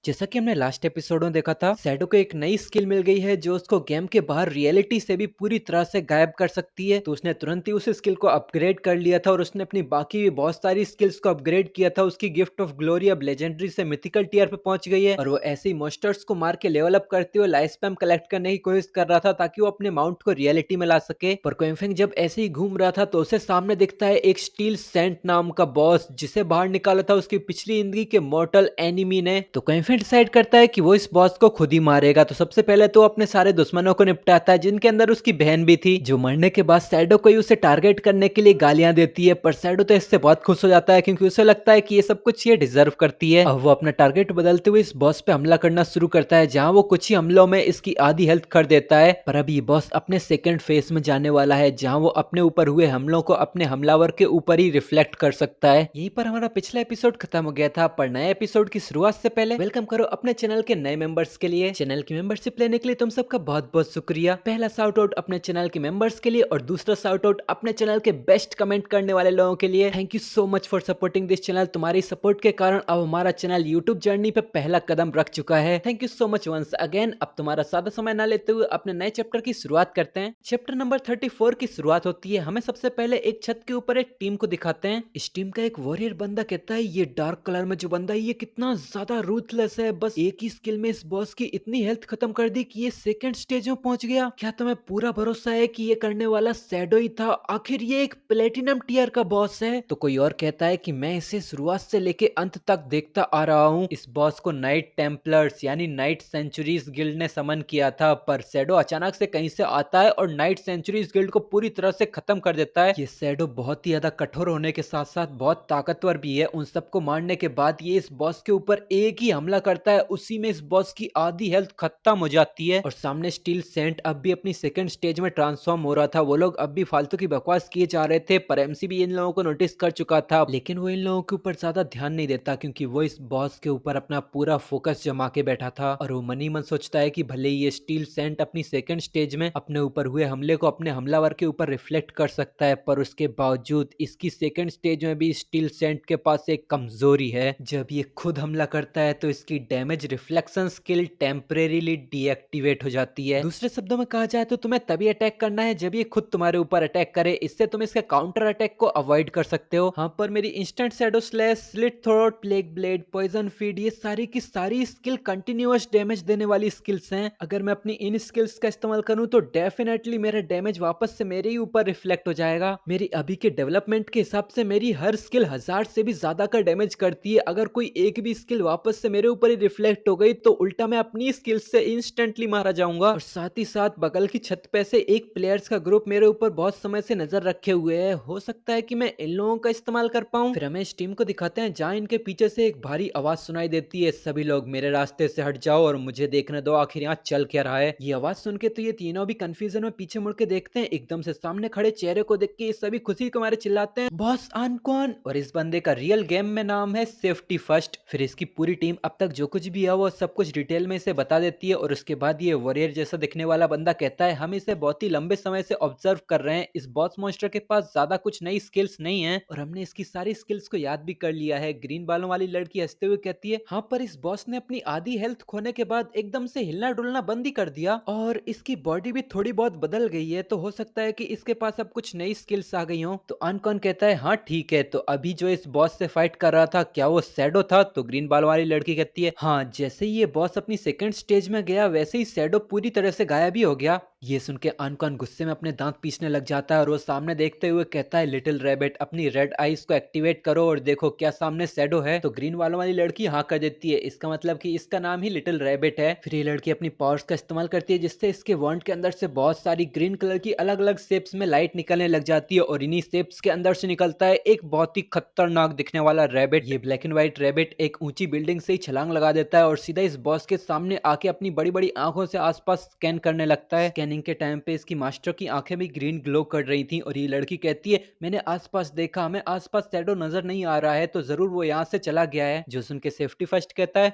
जैसा कि हमने लास्ट एपिसोड में देखा था, शैडो को एक नई स्किल मिल गई है जो उसको गेम के बाहर रियलिटी से भी पूरी तरह से गायब कर सकती है। तो उसने तुरंत ही उस स्किल को अपग्रेड कर लिया था और उसने अपनी बाकी भी बहुत सारी स्किल्स को अपग्रेड किया था। उसकी गिफ्ट ऑफ ग्लोरी अब लेजेंडरी से मिथिकल टीयर पे पहुंच गई है और वो ऐसे ही मॉन्स्टर्स को मार के लेवल अप करते हुए लाइफ स्पैम कलेक्ट करने की कोशिश कर रहा था ताकि वो अपने माउंट को रियलिटी में ला सके। पर क्वेंफेंग जब ऐसे ही घूम रहा था तो उसे सामने दिखता है एक स्टील सेंट नाम का बॉस जिसे बाहर निकाला था उसकी पिछली जिंदगी के मॉर्टल एनिमी ने। तो क्वेंफेंग डिसाइड करता है कि वो इस बॉस को खुद ही मारेगा। तो सबसे पहले तो अपने सारे दुश्मनों को निपटाता है जिनके अंदर उसकी बहन भी थी, जो मरने के बाद शैडो को ही उसे टारगेट करने के लिए गालियां देती है। पर शैडो तो इससे बहुत खुश हो जाता है क्योंकि उसे लगता है कि ये सब कुछ ये डिजर्व करती है। अब वो अपना टारगेट बदलते हुए इस बॉस पे हमला करना शुरू करता है जहां वो कुछ ही हमलों में इसकी आधी हेल्थ कर देता है। पर अब ये बॉस अपने सेकंड फेज में जाने वाला है जहां वो अपने ऊपर हुए हमलों को अपने हमलावर के ऊपर ही रिफ्लेक्ट कर सकता है। यहीं पर हमारा पिछला एपिसोड खत्म हो गया था। पर नए एपिसोड की शुरुआत से पहले वेलकम करो अपने चैनल के नए मेंबर्स के लिए। चैनल की मेंबरशिप लेने के लिए तुम सबका बहुत बहुत शुक्रिया। पहला शाउट आउट अपने चैनल के मेंबर्स के लिए और दूसरा शाउट आउट अपने चैनल के बेस्ट कमेंट करने वाले लोगों के लिए। Thank you so much for supporting this channel. तुम्हारी सपोर्ट के कारण अब हमारा चैनल यूट्यूब जर्नी पे पहला कदम रख चुका है। Thank you so much once again. अब तुम्हारा ज्यादा समय ना लेते हुए अपने नए चैप्टर की शुरुआत करते हैं। चैप्टर नंबर 34 की शुरुआत होती है। हमें सबसे पहले एक छत के ऊपर एक टीम को दिखाते हैं। इस टीम का एक वॉरियर बंदा कहता है ये डार्क कलर में जो बंदा है ये कितना ज्यादा रूथलेस है, बस एक ही स्किल में इस बॉस की इतनी हेल्थ खत्म कर दी कि ये सेकंड स्टेज में पहुंच गया। क्या तुम्हें पूरा भरोसा है कि ये करने वाला शैडो ही था? आखिर ये एक प्लेटिनम टीयर का बॉस है। तो कोई और कहता है कि मैं इसे शुरुआत से लेके अंत तक देखता आ रहा हूँ। इस बॉस को नाइट टेम्पलर्स यानी नाइट सेंचुरीज गिल्ड ने समन किया था, पर शैडो अचानक से कहीं से आता है और नाइट सेंचुरीज गिल्ड को पूरी तरह से खत्म कर देता है। ये शैडो बहुत ही ज्यादा कठोर होने के साथ साथ बहुत ताकतवर भी है। उन सबको मारने के बाद ये इस बॉस के ऊपर एक ही हमला करता है, उसी में इस बॉस की आधी हेल्थ खत्म हो जाती है। और सामने स्टील सेंट अब भी अपनी सेकंड स्टेज में ट्रांसफॉर्म हो रहा था। वो लोग अब भी फालतू की बकवास किए जा रहे थे, पर एमसी भी इन लोगों को नोटिस कर चुका था, लेकिन वो इन लोगों के ऊपर ज्यादा ध्यान नहीं देता क्योंकि वो इस बॉस के ऊपर अपना पूरा फोकस जमा के बैठा था। और वो मनी मन सोचता है कि भले ही ये स्टील सेंट अपनी सेकंड स्टेज में अपने ऊपर हुए हमले को अपने हमलावर के ऊपर रिफ्लेक्ट कर सकता है, पर उसके बावजूद इसकी सेकंड स्टेज में भी स्टील सेंट के पास एक कमजोरी है। जब ये खुद हमला करता है तो इसकी damage reflection skill temporarily deactivate हो जाती है। दूसरे शब्दों में कहा जाए तो तुम्हें तभी अटैक करना है जब ये खुद तुम्हारे ऊपर अटैक करे, इससे तुम इसके काउंटर अटैक को अवॉइड कर सकते हो। हाँ, पर मेरी instant shadow slash, slit throat, plague blade, poison feed ये सारी की सारी स्किल कंटिन्यूअस डैमेज देने वाली स्किल्स हैं। अगर मैं अपनी इन स्किल्स का इस्तेमाल करूं तो डेफिनेटली मेरा डैमेज वापस से मेरे ही ऊपर रिफ्लेक्ट हो जाएगा। मेरी अभी के डेवलपमेंट के हिसाब से मेरी हर स्किल 1000 से भी ज्यादा का डैमेज करती है। अगर कोई एक भी स्किल वापस से मेरे ऊपर ही रिफ्लेक्ट हो गई तो उल्टा मैं अपनी स्किल से इंस्टेंटली मारा जाऊंगा। और साथ ही साथ बगल की छत पे से एक प्लेयर्स का ग्रुप मेरे ऊपर बहुत समय से नजर रखे हुए है। हो सकता है कि मैं इन लोगों का इस्तेमाल कर पाऊं। फिर हमें इस टीम को दिखाते हैं जहां इनके पीछे से एक भारी आवाज सुनाई देती है, सभी लोग मेरे रास्ते से हट जाओ और मुझे देखने दो आखिर यहाँ चल क्या रहा है। ये आवाज सुन के तो ये तीनों भी कंफ्यूजन में पीछे मुड़ के देखते हैं। एकदम से सामने खड़े चेहरे को देख के ये सभी खुशी के मारे चिल्लाते हैं, बॉस आन कौन? और इस बंदे का रियल गेम में नाम है सेफ्टी फर्स्ट। फिर इसकी पूरी टीम अब तक जो कुछ भी है वो सब कुछ डिटेल में इसे बता देती है और उसके बाद ये वॉरियर जैसा दिखने वाला बंदा कहता है हम इसे बहुत ही लंबे समय से ऑब्जर्व कर रहे हैं। इस बॉस मॉन्स्टर के पास ज्यादा कुछ नई स्किल्स नहीं है और हमने इसकी सारी स्किल्स को याद भी कर लिया है। ग्रीन बालों वाली लड़की हंसते हुए कहती है हाँ, पर इस बॉस ने अपनी आधी हेल्थ खोने के बाद एकदम से हिलना डुलना बंद ही कर दिया और इसकी बॉडी भी थोड़ी बहुत बदल गई है, तो हो सकता है कि इसके पास अब कुछ नई स्किल्स आ गई हो। तो अनकॉन कहता है हाँ ठीक है, तो अभी जो इस बॉस से फाइट कर रहा था क्या वो शैडो था? तो ग्रीन बाल वाली लड़की कहती है हाँ, जैसे ही ये बॉस अपनी सेकंड स्टेज में गया वैसे ही शैडो पूरी तरह से गायब ही हो गया। ये सुन के अनकॉन गुस्से में अपने दांत पीसने लग जाता है और वो सामने देखते हुए कहता है लिटिल रैबिट अपनी रेड आईज को एक्टिवेट करो और देखो क्या सामने शैडो है। तो ग्रीन वालों वाली लड़की हाँ कर देती है, इसका मतलब कि इसका नाम ही लिटिल रैबिट है। फिर ये लड़की अपनी पावर्स का इस्तेमाल करती है जिससे इसके वॉन्ट के अंदर से बहुत सारी ग्रीन कलर की अलग अलग शेप्स में लाइट निकलने लग जाती है और इन्हीं शेप्स के अंदर से निकलता है एक बहुत ही खतरनाक दिखने वाला रैबिट। ये ब्लैक एंड व्हाइट रैबिट एक ऊंची बिल्डिंग से ही छलांग लगा देता है और सीधा इस बॉस के सामने आके अपनी बड़ी बड़ी आंखों से आसपास स्कैन करने लगता है। स्कैनिंग के टाइम पे इसकी मास्टर की आंखें भी ग्रीन ग्लो कर रही थी और ये लड़की कहती है मैंने आसपास देखा, हमें आसपास शैडो नजर नहीं आ रहा है, तो जरूर वो यहाँ से चला गया है। जो सुन के सेफ्टी फर्स्ट कहता है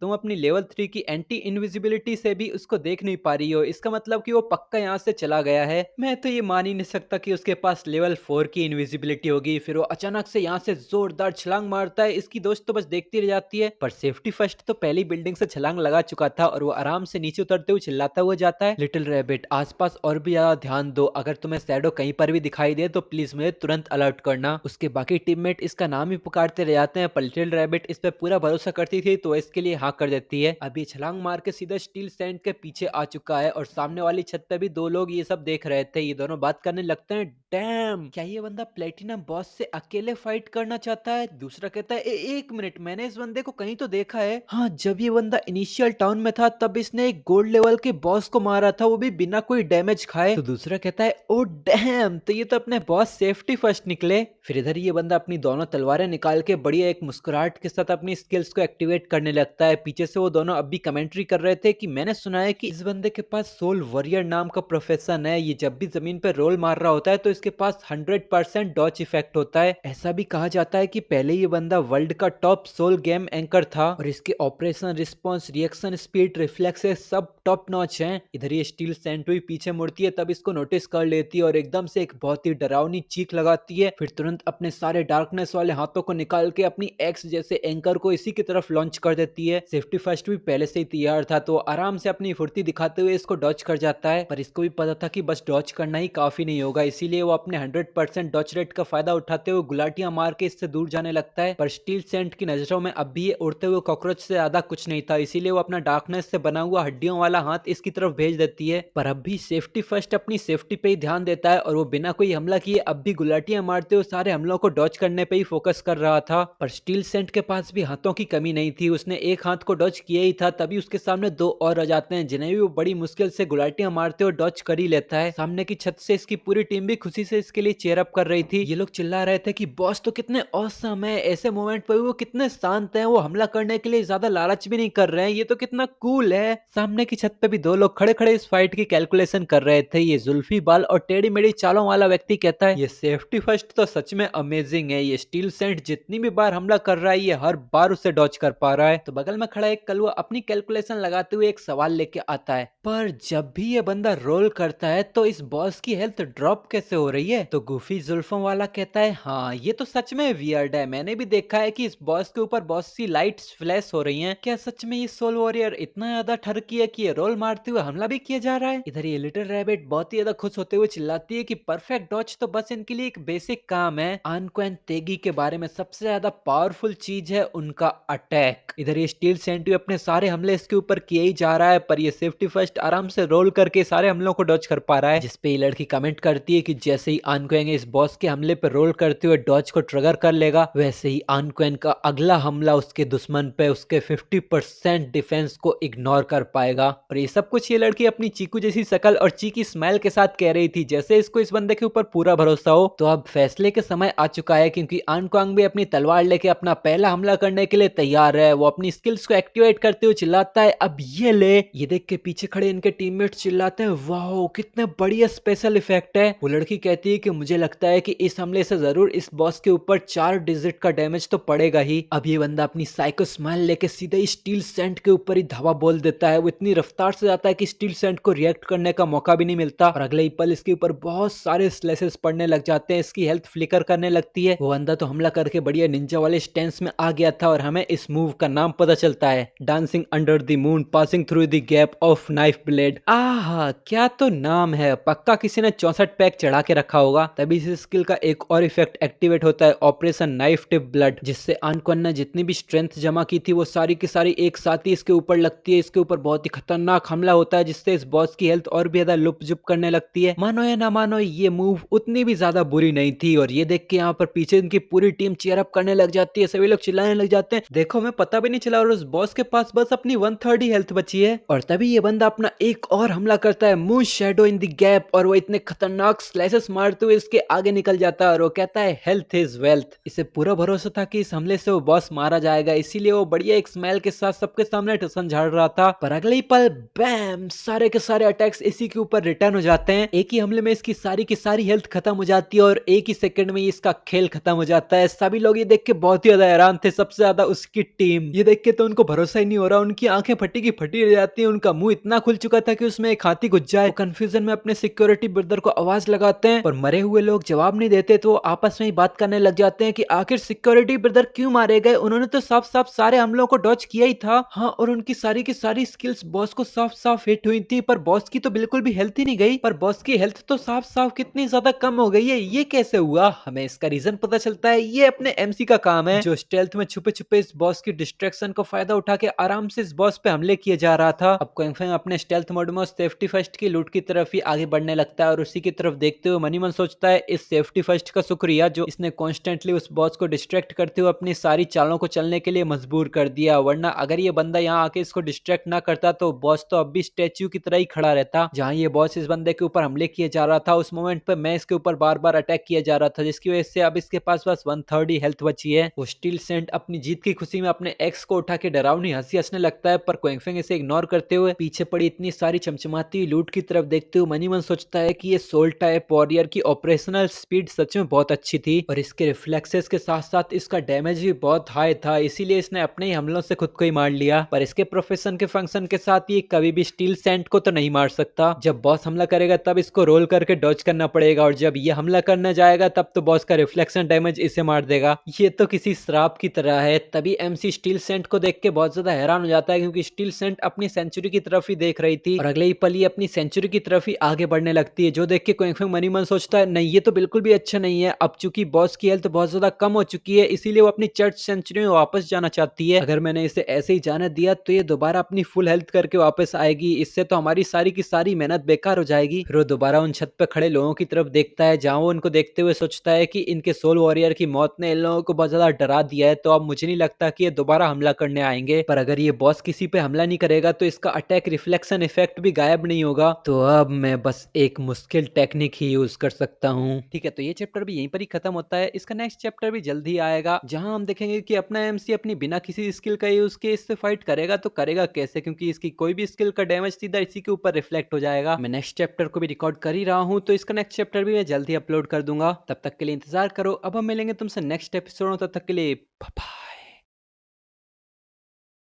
तुम अपनी लेवल 3 की एंटी इनविजिबिलिटी से भी उसको देख नहीं पा रही हो, इसका मतलब कि वो पक्का यहाँ से चला गया है। मैं तो ये मान ही नहीं सकता कि उसके पास लेवल 4 की इनविजिबिलिटी होगी। फिर वो अचानक से यहाँ से जोरदार छलांग मारता है, इसकी दोस्त तो बस देखती रह जाती है। पर सेफ्टी फर्स्ट तो पहली बिल्डिंग से छलांग लगा चुका था और वो आराम से नीचे उतरते हुए चिल्लाता हुआ जाता है लिटिल रैबिट आसपास और भी ज्यादा ध्यान दो, अगर तुम्हें शैडो कहीं पर भी दिखाई दे तो प्लीज मुझे तुरंत अलर्ट करना। उसके बाकी टीममेट इसका नाम ही पुकारते रह जाते हैं पर लिटिल रैबिट इस पे पूरा भरोसा करती थी तो इसके लिए हाँ कर देती है। अभी छलांग मार के सीधा स्टील सैंड के पीछे आ चुका है और सामने वाली छत पे भी दो लोग ये सब देख रहे थे। ये दोनों बात करने लगते हैं, डैम क्या ये बंदा प्लेटिनम बॉस से अकेले फाइट करना चाहता है? दूसरा कहता है एक मिनट, मैंने इस बंदे को कहीं तो देखा है। हाँ, जब ये बंदा इनिशियल टाउन में था तब इसने एक गोल्ड लेवल के बॉस को मारा था, वो भी बिना कोई डैमेज खाए। तो दूसरा कहता है ओ डैम, तो ये तो अपने बॉस सेफ्टी फर्स्ट निकले। फिर इधर ये बंदा अपनी दोनों तलवारें निकाल के बढ़िया एक मुस्कुराहट के साथ अपनी स्किल्स को एक्टिवेट करने लगता है। पीछे से वो दोनों अब भी कमेंट्री कर रहे थे कि मैंने सुना है कि इस बंदे के पास सोल वॉरियर नाम का प्रोफेशन है, ये जब भी जमीन पर रोल मार रहा होता है तो इसके पास 100% डॉच इफेक्ट होता है। ऐसा भी कहा जाता है कि पहले ये बंदा वर्ल्ड का टॉप सोल गेम एंकर था और इसके operation response, reaction speed, reflexes सब टॉप नॉच हैं। इधर ये स्टील सैंटोई पीछे मुड़ती है तब इसको नोटिस कर लेती है और एकदम से एक बहुत ही डरावनी चीख लगाती है। फिर तुरंत अपने सारे डार्कनेस वाले हाथों को निकाल के अपनी एक्स जैसे एंकर को इसी की तरफ लॉन्च कर देती है। सेफ्टी फर्स्ट भी पहले से ही तैयार था तो आराम से अपनी फुर्ती दिखाते हुए इसको डॉच कर जाता है, पर इसको भी पता था कि बस डॉच करना ही काफी नहीं होगा, इसीलिए वो अपने 100% डॉच रेट का फायदा उठाते हुए गुलाटियां मार के इससे दूर जाने लगता है। पर स्टील सेंट की नजरों में अब भी ये उड़ते हुए कॉकरोच से ज्यादा कुछ नहीं था, इसीलिए वो अपना डार्कनेस से बना हुआ हड्डियों वाला हाथ इसकी तरफ भेज देती है। पर अब भी सेफ्टी फर्स्ट अपनी सेफ्टी पे ही ध्यान देता है और वो बिना कोई हमला किए अब भी गुलाटियां मारते हुए सारे हमलों को डॉच करने पे ही फोकस कर रहा था। पर स्टील सेंट के पास भी हाथों की कमी नहीं थी, उसने एक हाथ को डॉच किया ही था तभी उसके सामने दो और आ जाते हैं जिन्हें भी वो बड़ी मुश्किल से गुलाटियां मारते और डॉच कर ही लेता है। सामने की छत से इसकी पूरी टीम भी खुशी से इसके लिए चेयर अप कर रही थी। ये लोग चिल्ला रहे थे कि बॉस तो कितने ऑसम है, ऐसे मोमेंट पर वो कितने शांत हैं, वो हमला करने के लिए ज्यादा लालच भी नहीं कर रहे हैं, ये तो कितना कूल है। सामने की छत पे भी दो लोग खड़े खड़े इस फाइट की कैलकुलेशन कर रहे थे। ये जुल्फी बाल और टेढ़ी मेढ़ी चालों वाला व्यक्ति कहता है ये सेफ्टी फर्स्ट तो सच में अमेजिंग है, ये स्टील सेंट जितनी भी बार हमला कर रहा है ये हर बार उसे डॉच कर पा रहा है। तो बगल में खड़ा एक कलुआ अपनी कैलकुलेशन लगाते हुए एक सवाल लेके आता है, पर जब भी ये बंदा रोल करता है तो इस बॉस की हेल्थ ड्रॉप कैसे हो रही है? तो गुफी जुल्फों वाला कहता है हाँ ये तो सच में वियर्ड है, मैंने भी देखा है कि इस बॉस के ऊपर बहुत सी लाइट्स फ्लैश हो रही हैं। क्या सच में ये सोल वॉरियर इतना ज्यादा ठरकी है कि ये रोल मारते हुए हमला भी किया जा रहा है? इधर ये लिटिल रैबिट बहुत ही ज्यादा खुश होते हुए चिल्लाती है कि परफेक्ट डॉच तो बस इनके लिए एक बेसिक काम है। आनको एंड तेगी के बारे में सबसे ज्यादा पावरफुल चीज है उनका अटैक। इधर ये स्टील सेंट्री अपने सारे हमले इसके ऊपर किए ही जा रहा है पर ये सेफ्टी फर्स्ट आराम से रोल करके सारे हमलों को डॉच कर पा रहा है, जिसपे ये लड़की कमेंट करती है कि जैसे ही आनक्वेंग इस बॉस के हमले पर रोल करते हुए डॉच को ट्रिगर कर लेगा वैसे ही आनक्वेंग का अगला हमला उसके दुश्मन पे उसके 50% डिफेंस को इग्नोर कर पाएगा। और ये सब कुछ ये लड़की अपनी चीकू जैसी शकल और चीकी स्माइल के साथ कह रही थी जैसे इसको इस बंदे के ऊपर पूरा भरोसा हो। तो अब फैसले के समय आ चुका है क्योंकि आनक्वेंग भी अपनी तलवार लेके अपना पहला हमला करने के लिए तैयार है। वो अपनी स्किल्स को एक्टिवेट करते हुए चिल्लाता है अब ये ले। ये देख के पीछे खड़े इनके टीममेट चिल्लाते हैं वाओ कितने बढ़िया स्पेशल इफेक्ट है। वो लड़की कहती है कि मुझे लगता है कि इस हमले से जरूर इस बॉस के ऊपर 4 डिजिट का डैमेज तो पड़ेगा ही। अब ये बंदा अपनी साइको स्माइल लेके सीधे स्टील सेंट के ऊपर ही धावा बोल देता है। वो इतनी रफ्तार से जाता है कि स्टील सेंट को रिएक्ट करने का मौका भी नहीं मिलता और अगले ही पल इसके ऊपर बहुत सारे स्लेसेस पड़ने लग जाते हैं, इसकी हेल्थ फ्लिकर करने लगती है। वो बंदा तो हमला करके बढ़िया निंजा वाले स्टैंस में आ गया था और हमें इस मूव का नाम पता चलता है dancing under the moon passing through the gap of knife blade. आहा क्या तो नाम है, पक्का किसी ने 64 पैक चढ़ा के रखा होगा। तभी इस स्किल का एक और इफेक्ट एक्टिवेट होता है ऑपरेशन नाइफ टिप ब्लड, जिससे आनक्वेन ने जितनी भी स्ट्रेंथ जमा की थी वो सारी की सारी एक साथ ही इसके ऊपर लगती है। इसके ऊपर बहुत ही खतरनाक हमला होता है जिससे इस बॉस की हेल्थ और भी ज्यादा लुप जुप करने लगती है। मानो या ना मानो ये मूव उतनी भी ज्यादा बुरी नहीं थी और ये देख के यहाँ पर पीछे इनकी पूरी टीम चीयर अप करने लग जाती है, सभी लोग चिल्लाने लग जाते हैं देखो हमें पता भी नहीं चला और उस बॉस के पास बस अपनी 1/3 ही हेल्थ बची है। और तभी ये बंदा अपना एक और हमला करता है moon shadow in the gap और वो इतने खतरनाक स्लाइसेस मारते हुए इसके आगे निकल जाता है और वो कहता है हेल्थ इज वेल्थ। इसे पूरा भरोसा था कि इस हमले से वो बॉस मारा जाएगा, इसीलिए वो बढ़िया एक स्माइल के साथ सबके सामने टसन झाड़ रहा था। पर अगले ही पल बैम सारे के सारे अटैक्स इसी के ऊपर रिटर्न हो जाते हैं। एक ही हमले में इसकी सारी की सारी हेल्थ खत्म हो जाती है और एक ही सेकंड में इसका खेल खत्म हो जाता है। सभी लोग ये देख के बहुत ही ज्यादा हैरान थे, सबसे ज्यादा उसकी टीम। ये देख के तो उनको भरोसा ही नहीं हो रहा, उनकी आंखें फटी की फटी रह जाती हैं, उनका मुंह इतना खुल चुका था कि उसमें एक हाथी घुस जाए। कंफ्यूजन में अपने सिक्योरिटी ब्रदर को आवाज लगाते हैं, पर मरे हुए लोग जवाब नहीं देते तो वो आपस में ही बात करने लग जाते हैं कि आखिर सिक्योरिटी ब्रदर क्यों मारे गए, उन्होंने तो साफ साफ सारे हमलों को डॉज किया ही था। हाँ, और उनकी सारी की सारी स्किल्स बॉस को साफ साफ हिट हुई थी, पर बॉस की तो बिल्कुल भी हेल्थ ही नहीं गई। पर बॉस की हेल्थ तो साफ साफ कितनी ज्यादा कम हो गई है, ये कैसे हुआ? हमें इसका रीजन पता चलता है, ये अपने एमसी का काम है, जो स्टेल्थ में छुपे छुपे इस बॉस की डिस्ट्रैक्शन को फायदा उठा के आराम से इस बॉस पे हमले किए जा रहा था। अब क्विंग फैंग अपने स्टेल्थ मोड में सेफ्टी फर्स्ट की लूट की तरफ ही आगे बढ़ने लगता है और उसी की तरफ देखते हुए मनी मन सोचता है इस सेफ्टी फर्स्ट का शुक्रिया जो इसने कॉन्स्टेंटली उस बॉस को डिस्ट्रैक्ट करते हुए अपनी सारी चालों को चलने के लिए मजबूर कर दिया, वरना अगर ये बंदा यहाँ आके इसको डिस्ट्रैक्ट ना करता तो बॉस तो अब भी स्टैच्यू की तरह ही खड़ा रहता। जहाँ ये बॉस इस बंदे के ऊपर हमले किए जा रहा था उस मोमेंट पे मैं इसके ऊपर बार बार अटैक किया जा रहा था, जिसकी वजह से अब इसके पास बस 1/3 ही हेल्थ बची है। वो स्टील सेंट अपनी जीत की खुशी में अपने एक्स को उठा के डरावनी हंसी हंसने लगता है, पर क्विंग फैंग इसे इग्नोर करते हुए पीछे पड़ी इतनी सारी चमचमाती लूट की तरफ देखते हुए मनी मन सोचता है कि ये सोल टाइप वॉरियर की ऑपरेशनल स्पीड सच में बहुत अच्छी थी और इसके रिफ्लेक्सेस के साथ साथ इसका डैमेज भी बहुत हाई था, इसीलिए इसने अपने ही हमलों से खुद को ही मार लिया। पर इसके प्रोफेशन के फंक्शन के साथ ये कभी भी स्टील सेंट को तो नहीं मार सकता। जब बॉस हमला करेगा तब इसको रोल करके डॉज करना पड़ेगा और जब ये हमला करने जाएगा तब तो बॉस का रिफ्लेक्शन डैमेज इसे मार देगा। ये तो किसी श्राप की तरह है। तभी एमसी स्टील सेंट को देख के बहुत ज्यादा हैरान हो जाता है, क्योंकि स्टील सेंट अपनी सेंचुरी की तरफ ही देख रही थी और अगले ही पल ये अपनी सेंचुरी की तरफ ही आगे बढ़ने लगती है, जो देख के क्विंग फैंग मनी मन सोचता है नहीं ये तो बिल्कुल भी अच्छा नहीं है। अब चूंकि बॉस की हेल्थ बहुत ज्यादा कम हो चुकी है इसीलिए वो अपनी चर्च सेंचुरी में वापस जाना चाहती है। अगर मैंने इसे ऐसे ही जाने दिया तो ये दोबारा अपनी फुल हेल्थ करके वापस आएगी, इससे तो हमारी सारी की सारी मेहनत बेकार हो जाएगी। फिर वो दोबारा उन छत पे खड़े लोगों की तरफ देखता है, जहां वो उनको देखते हुए सोचता है कि इनके सोल वॉरियर की मौत ने इन लोगों को बहुत ज्यादा डरा दिया है, तो अब मुझे नहीं लगता कि ये दोबारा हमला करने आएंगे। पर अगर ये बॉस किसी पे हमला नहीं करेगा तो इसका अटैक रिफ्लेक्शन इफेक्ट भी गायब नहीं होगा, तो अब मैं बस एक मुश्किल टेक्निक ही यूज कर सकता हूँ। ठीक है, तो ये चैप्टर भी यहीं पर ही खत्म होता है। इसका नेक्स्ट चैप्टर भी जल्द ही आएगा, जहां हम देखेंगे कि अपना एमसी अपनी बिना किसी स्किल का यूज के इससे फाइट करेगा तो करेगा कैसे, क्योंकि इसकी कोई भी स्किल का डैमेज सीधा इसी के ऊपर रिफ्लेक्ट हो जाएगा। मैं नेक्स्ट चैप्टर को भी रिकॉर्ड कर ही रहा हूँ, तो इसका नेक्स्ट चैप्टर भी मैं जल्द ही अपलोड कर दूंगा। तब तक के लिए इंतजार करो। अब हम मिलेंगे तुमसे नेक्स्ट एपिसोड, तब तक के लिए बाय।